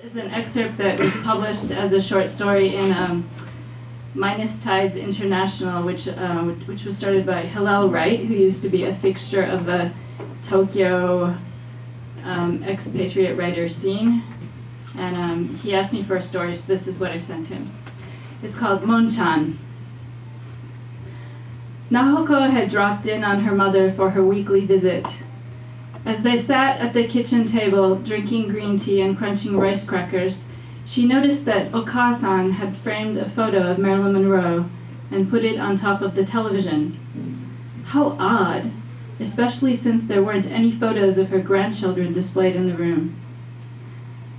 is an excerpt that was published as a short story in Minus Tides International, which was started by Hillel Wright, who used to be a fixture of the Tokyo expatriate writer scene. And he asked me for a story, so this is what I sent him. It's called Monchan. Nahoko had dropped in on her mother for her weekly visit. As they sat at the kitchen table, drinking green tea and crunching rice crackers, she noticed that Okasan had framed a photo of Marilyn Monroe and put it on top of the television. How odd, especially since there weren't any photos of her grandchildren displayed in the room.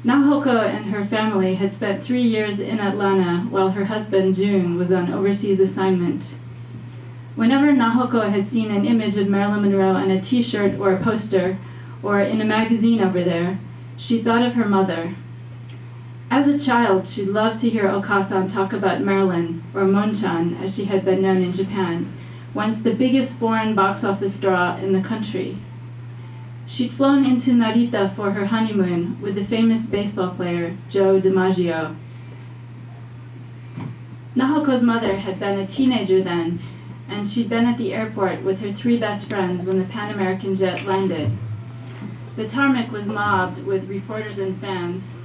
Nahoko and her family had spent 3 years in Atlanta while her husband, June, was on overseas assignment. Whenever Nahoko had seen an image of Marilyn Monroe on a t-shirt or a poster, or in a magazine over there, she thought of her mother. As a child, she loved to hear Okasan talk about Marilyn, or Monchan, as she had been known in Japan, once the biggest foreign box office draw in the country. She'd flown into Narita for her honeymoon with the famous baseball player, Joe DiMaggio. Nahoko's mother had been a teenager then, and she'd been at the airport with her 3 best friends when the Pan American jet landed. The tarmac was mobbed with reporters and fans.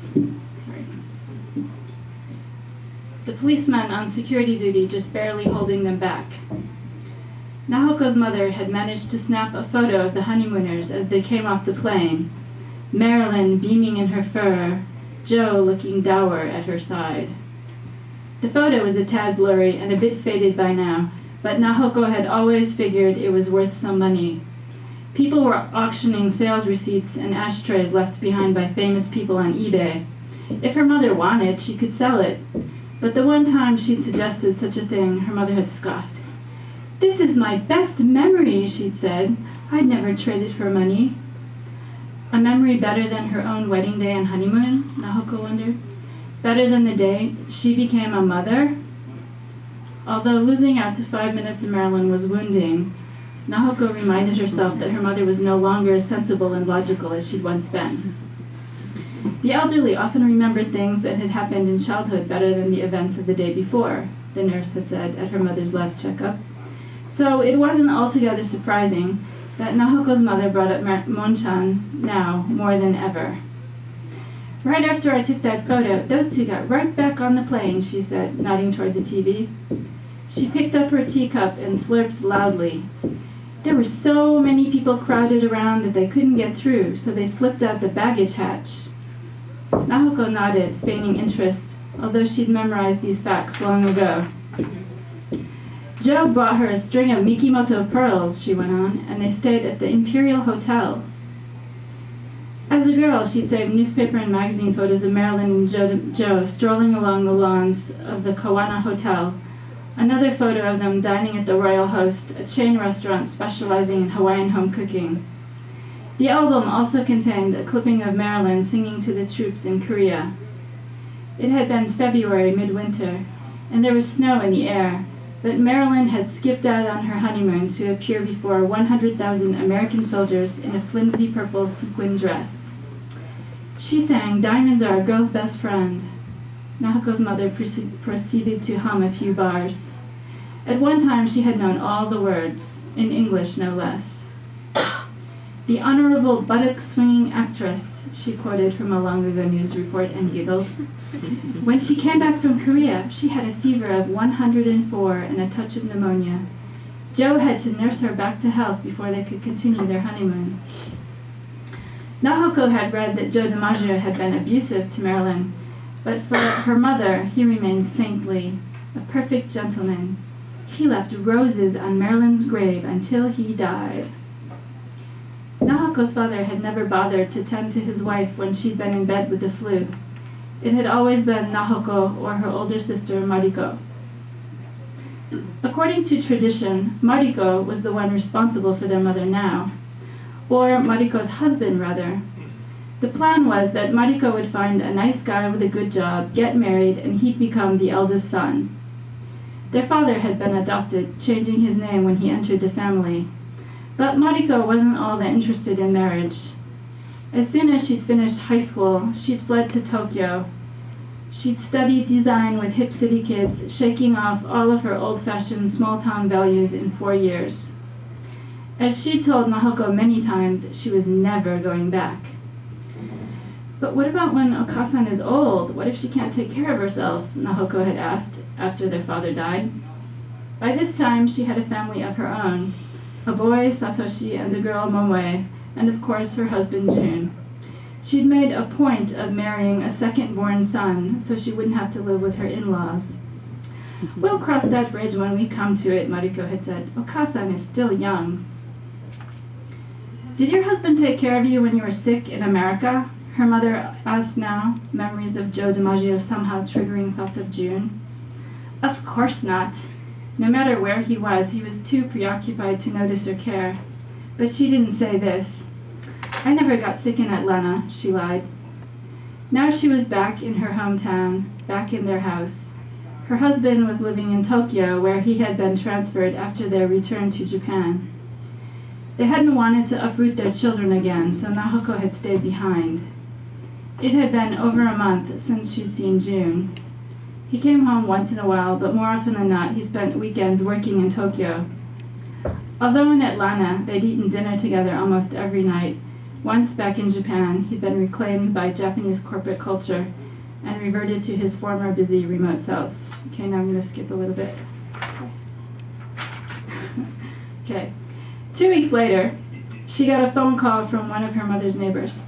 The policeman on security duty just barely holding them back. Nahoko's mother had managed to snap a photo of the honeymooners as they came off the plane, Marilyn beaming in her fur, Joe looking dour at her side. The photo was a tad blurry and a bit faded by now, but Nahoko had always figured it was worth some money. People were auctioning sales receipts and ashtrays left behind by famous people on eBay. If her mother wanted, she could sell it. But the one time she'd suggested such a thing, her mother had scoffed. "This is my best memory," she'd said. "I'd never trade it for money." A memory better than her own wedding day and honeymoon, Nahoko wondered. Better than the day she became a mother? Although losing out to 5 minutes of Marilyn was wounding, Nahoko reminded herself that her mother was no longer as sensible and logical as she'd once been. The elderly often remembered things that had happened in childhood better than the events of the day before, the nurse had said at her mother's last checkup. So it wasn't altogether surprising that Nahoko's mother brought up Monchan now more than ever. "Right after I took that photo, those 2 got right back on the plane," she said, nodding toward the TV. She picked up her teacup and slurped loudly. "There were so many people crowded around that they couldn't get through, so they slipped out the baggage hatch." Nahoko nodded, feigning interest, although she'd memorized these facts long ago. "Joe bought her a string of Mikimoto pearls," she went on, "and they stayed at the Imperial Hotel." As a girl, she'd saved newspaper and magazine photos of Marilyn and Joe strolling along the lawns of the Kawana Hotel, another photo of them dining at the Royal Host, a chain restaurant specializing in Hawaiian home cooking. The album also contained a clipping of Marilyn singing to the troops in Korea. It had been February, midwinter, and there was snow in the air, but Marilyn had skipped out on her honeymoon to appear before 100,000 American soldiers in a flimsy purple sequin dress. She sang "Diamonds Are a Girl's Best Friend." Nahoko's mother proceeded to hum a few bars. At one time she had known all the words, in English no less. "The honorable buttock-swinging actress," she quoted from a long-ago news report and giggled. "When she came back from Korea, she had a fever of 104 and a touch of pneumonia. Joe had to nurse her back to health before they could continue their honeymoon." Nahoko had read that Joe DiMaggio had been abusive to Marilyn, but for her mother, he remained saintly, a perfect gentleman. He left roses on Marilyn's grave until he died. Nahoko's father had never bothered to tend to his wife when she'd been in bed with the flu. It had always been Nahoko or her older sister, Mariko. According to tradition, Mariko was the one responsible for their mother now, or Mariko's husband, rather. The plan was that Mariko would find a nice guy with a good job, get married, and he'd become the eldest son. Their father had been adopted, changing his name when he entered the family. But Mariko wasn't all that interested in marriage. As soon as she'd finished high school, she'd fled to Tokyo. She'd studied design with hip city kids, shaking off all of her old-fashioned small-town values in 4 years. As she'd told Nahoko many times, she was never going back. But what about when Okasan is old? What if she can't take care of herself? Nahoko had asked after their father died. By this time, she had a family of her own, a boy, Satoshi, and a girl, Momoe, and of course her husband, Jun. She'd made a point of marrying a second-born son so she wouldn't have to live with her in-laws. We'll cross that bridge when we come to it, Mariko had said. Okasan is still young. Did your husband take care of you when you were sick in America? Her mother asked now, memories of Joe DiMaggio somehow triggering thoughts of June. Of course not. No matter where he was too preoccupied to notice or care. But she didn't say this. I never got sick in Atlanta, she lied. Now she was back in her hometown, back in their house. Her husband was living in Tokyo, where he had been transferred after their return to Japan. They hadn't wanted to uproot their children again, so Nahoko had stayed behind. It had been over a month since she'd seen June. He came home once in a while, but more often than not, he spent weekends working in Tokyo. Although in Atlanta, they'd eaten dinner together almost every night, once back in Japan, he'd been reclaimed by Japanese corporate culture and reverted to his former busy remote self. Okay, now I'm going to skip a little bit. Okay. 2 weeks later, she got a phone call from one of her mother's neighbors.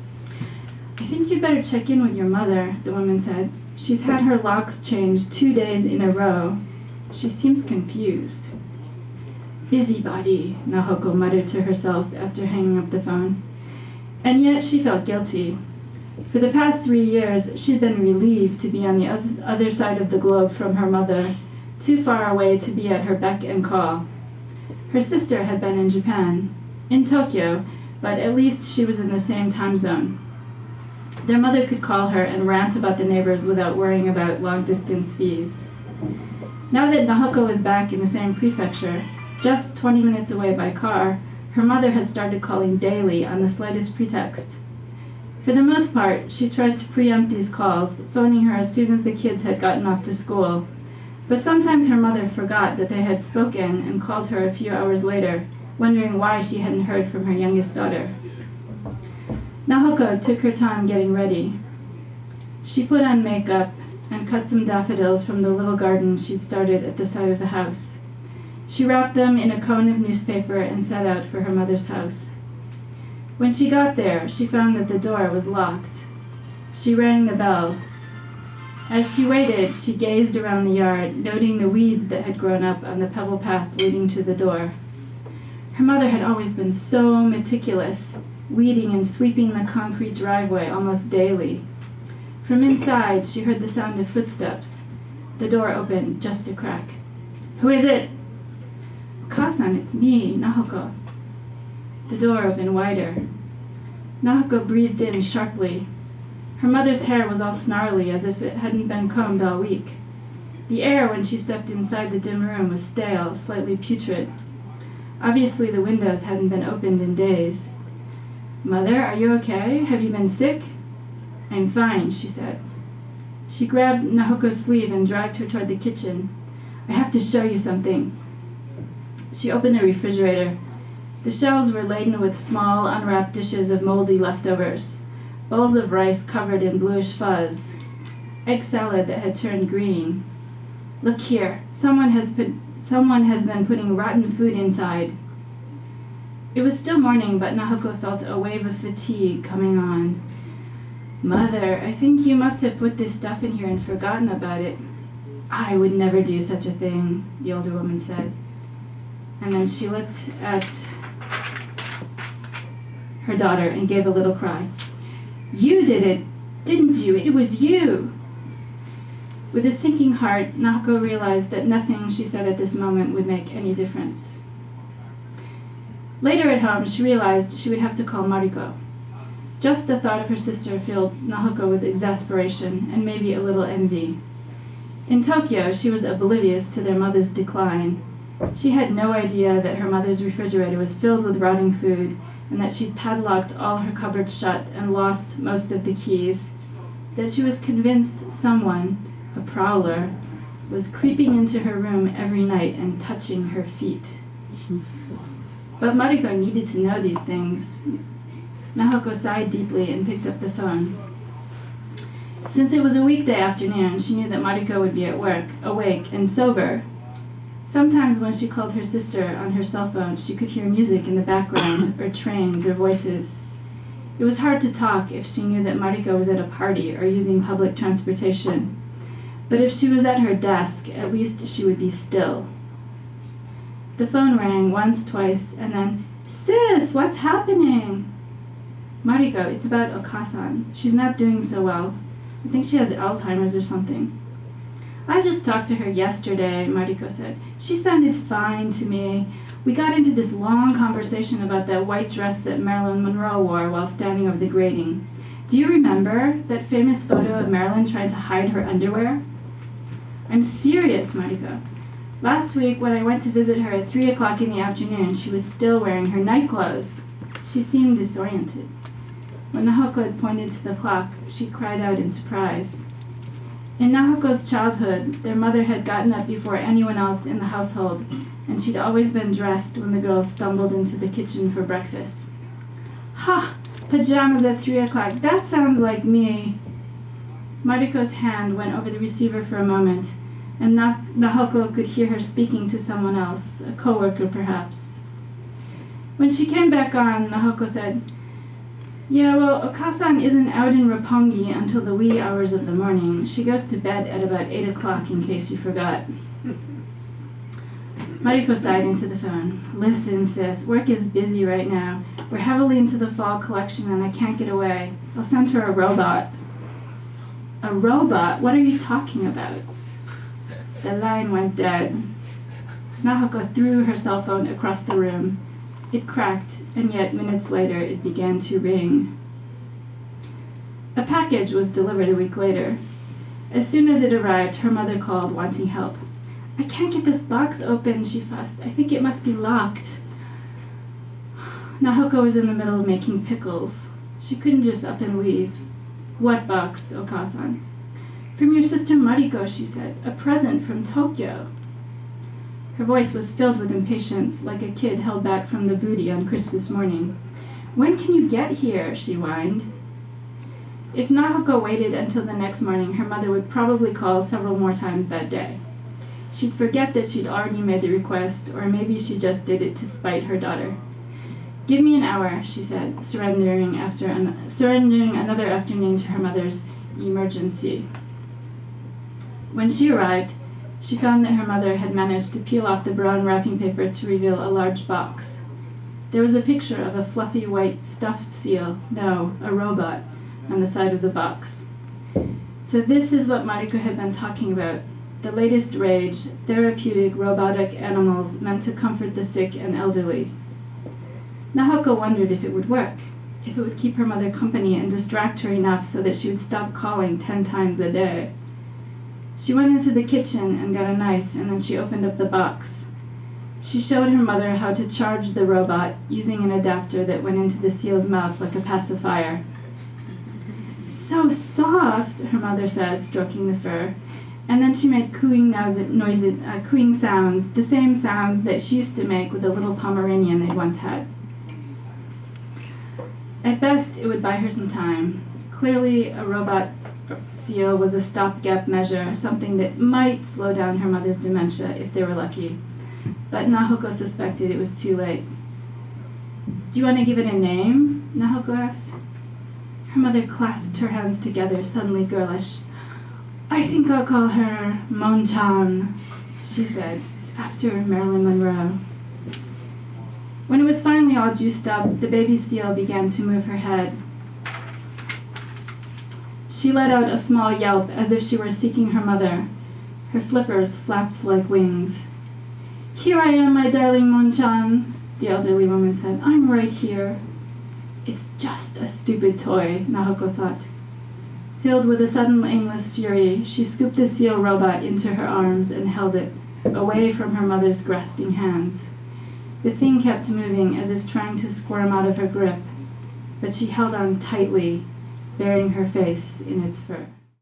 I think you'd better check in with your mother, the woman said. She's had her locks changed 2 days in a row. She seems confused. Busybody, Nahoko muttered to herself after hanging up the phone. And yet she felt guilty. For the past 3 years, she'd been relieved to be on the other side of the globe from her mother, too far away to be at her beck and call. Her sister had been in Japan, in Tokyo, but at least she was in the same time zone. Their mother could call her and rant about the neighbors without worrying about long-distance fees. Now that Nahoko was back in the same prefecture, just 20 minutes away by car, her mother had started calling daily on the slightest pretext. For the most part, she tried to preempt these calls, phoning her as soon as the kids had gotten off to school. But sometimes her mother forgot that they had spoken and called her a few hours later, wondering why she hadn't heard from her youngest daughter. Nahoko took her time getting ready. She put on makeup and cut some daffodils from the little garden she'd started at the side of the house. She wrapped them in a cone of newspaper and set out for her mother's house. When she got there, she found that the door was locked. She rang the bell. As she waited, she gazed around the yard, noting the weeds that had grown up on the pebble path leading to the door. Her mother had always been so meticulous, weeding and sweeping the concrete driveway almost daily. From inside, she heard the sound of footsteps. The door opened just a crack. Who is it? Okasan, it's me, Nahoko. The door opened wider. Nahoko breathed in sharply. Her mother's hair was all snarly, as if it hadn't been combed all week. The air when she stepped inside the dim room was stale, slightly putrid. Obviously the windows hadn't been opened in days. Mother, are you okay? Have you been sick? I'm fine, she said. She grabbed Nahoko's sleeve and dragged her toward the kitchen. I have to show you something. She opened the refrigerator. The shelves were laden with small, unwrapped dishes of moldy leftovers, bowls of rice covered in bluish fuzz, egg salad that had turned green. Look here, someone has been putting rotten food inside. It was still morning, but Nahoko felt a wave of fatigue coming on. Mother, I think you must have put this stuff in here and forgotten about it. I would never do such a thing, the older woman said. And then she looked at her daughter and gave a little cry. You did it, didn't you? It was you. With a sinking heart, Nahoko realized that nothing she said at this moment would make any difference. Later at home, she realized she would have to call Mariko. Just the thought of her sister filled Nahoko with exasperation and maybe a little envy. In Tokyo, she was oblivious to their mother's decline. She had no idea that her mother's refrigerator was filled with rotting food, and that she'd padlocked all her cupboards shut and lost most of the keys, that she was convinced someone, a prowler, was creeping into her room every night and touching her feet. But Mariko needed to know these things. Nahoko sighed deeply and picked up the phone. Since it was a weekday afternoon, she knew that Mariko would be at work, awake and sober. Sometimes when she called her sister on her cell phone, she could hear music in the background, or trains, or voices. It was hard to talk if she knew that Mariko was at a party or using public transportation. But if she was at her desk, at least she would be still. The phone rang once, twice, and then, "Sis, what's happening?" "Mariko, it's about Okasan. She's not doing so well. I think she has Alzheimer's or something." "I just talked to her yesterday," Mariko said. "She sounded fine to me. We got into this long conversation about that white dress that Marilyn Monroe wore while standing over the grating. Do you remember that famous photo of Marilyn trying to hide her underwear?" "I'm serious, Mariko. Last week, when I went to visit her at 3 o'clock in the afternoon, she was still wearing her night clothes. She seemed disoriented." When Nahoko had pointed to the clock, she cried out in surprise. In Nahoko's childhood, their mother had gotten up before anyone else in the household, and she'd always been dressed when the girls stumbled into the kitchen for breakfast. "Ha! Pajamas at 3 o'clock. That sounds like me." Mariko's hand went over the receiver for a moment, and Nahoko could hear her speaking to someone else, a coworker perhaps. When she came back on, Nahoko said, "Yeah, well, Okasan isn't out in Roppongi until the wee hours of the morning. She goes to bed at about 8 o'clock, in case you forgot." Mariko sighed into the phone. "Listen, sis, work is busy right now. We're heavily into the fall collection and I can't get away. I'll send her a robot." "A robot? What are you talking about?" The line went dead. Nahoko threw her cell phone across the room. It cracked, and yet minutes later it began to ring. A package was delivered a week later. As soon as it arrived, her mother called, wanting help. "I can't get this box open," she fussed. "I think it must be locked." Nahoko was in the middle of making pickles. She couldn't just up and leave. "What box, Okasan?" "From your sister Mariko," she said. "A present from Tokyo." Her voice was filled with impatience, like a kid held back from the booty on Christmas morning. "When can you get here?" she whined. If Nahoko waited until the next morning, her mother would probably call several more times that day. She'd forget that she'd already made the request, or maybe she just did it to spite her daughter. "Give me an hour," she said, surrendering another afternoon to her mother's emergency. When she arrived, she found that her mother had managed to peel off the brown wrapping paper to reveal a large box. There was a picture of a fluffy white stuffed seal, no, a robot, on the side of the box. So this is what Mariko had been talking about. The latest rage, therapeutic robotic animals meant to comfort the sick and elderly. Nahoko wondered if it would work, if it would keep her mother company and distract her enough so that she would stop calling 10 times a day. She went into the kitchen and got a knife, and then she opened up the box. She showed her mother how to charge the robot using an adapter that went into the seal's mouth like a pacifier. "So soft," her mother said, stroking the fur. And then she made cooing sounds, the same sounds that she used to make with the little Pomeranian they'd once had. At best, it would buy her some time. Clearly, a robot seal was a stopgap measure, something that might slow down her mother's dementia if they were lucky. But Nahoko suspected it was too late. "Do you want to give it a name?" Nahoko asked. Her mother clasped her hands together, suddenly girlish. "I think I'll call her Mon-chan," she said, after Marilyn Monroe. When it was finally all juiced up, the baby seal began to move her head. She let out a small yelp as if she were seeking her mother. Her flippers flapped like wings. "Here I am, my darling Mon-chan," the elderly woman said. "I'm right here." "It's just a stupid toy," Nahoko thought. Filled with a sudden aimless fury, she scooped the seal robot into her arms and held it, away from her mother's grasping hands. The thing kept moving as if trying to squirm out of her grip, but she held on tightly, burying her face in its fur.